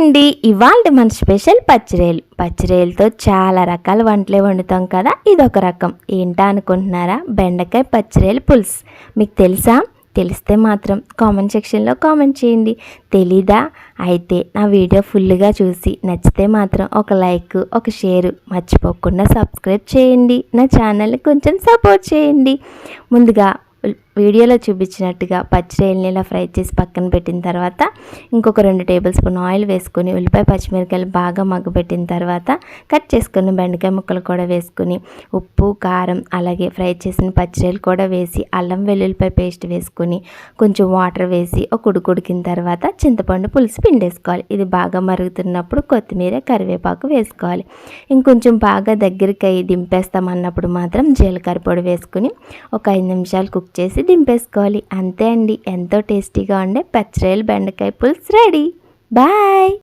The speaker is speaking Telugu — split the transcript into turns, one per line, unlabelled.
అండి ఇవాళ మన స్పెషల్ పచ్చిరొయ్యలతో చాలా రకాల వంటలే వండుతాం కదా. ఇదొక రకం. ఏంటా అనుకుంటున్నారా? బెండకాయ పచ్చిరొయ్యల పులుసు. మీకు తెలుసా? తెలిస్తే మాత్రం కామెంట్ సెక్షన్లో కామెంట్ చేయండి. తెలీదా? అయితే నా వీడియో ఫుల్గా చూసి నచ్చితే మాత్రం ఒక లైక్, ఒక షేర్ మర్చిపోకుండా సబ్స్క్రైబ్ చేయండి. నా ఛానల్ని కొంచెం సపోర్ట్ చేయండి. ముందుగా వీడియోలో చూపించినట్టుగా పచ్చిరొయ్యలని ఇలా ఫ్రై చేసి పక్కన పెట్టిన తర్వాత ఇంకొక 2 టేబుల్ స్పూన్ ఆయిల్ వేసుకొని ఉల్లిపాయ పచ్చిమిరపకాయలు బాగా మగ్గబెట్టిన తర్వాత కట్ చేసుకున్న బెండకాయ ముక్కలు కూడా వేసుకుని ఉప్పు కారం అలాగే ఫ్రై చేసిన పచ్చిరొయ్యలు కూడా వేసి అల్లం వెల్లుల్లిపాయ పేస్ట్ వేసుకొని కొంచెం వాటర్ వేసి ఒక ఉడికిన తర్వాత చింతపండు పులుసు పిండేసుకోవాలి. ఇది బాగా మరుగుతున్నప్పుడు కొత్తిమీర కరివేపాకు వేసుకోవాలి. ఇంకొంచెం బాగా దగ్గరికి అయ్యి దింపేస్తామన్నప్పుడు మాత్రం జీలకర్ర పొడి వేసుకుని ఒక 5 నిమిషాలు కుక్ చేసి దింపేసుకోవాలి. అంతే అండి, ఎంతో టేస్టీగా ఉండే పచ్చిరొయ్యల బెండకాయ పులుసు రెడీ. బాయ్.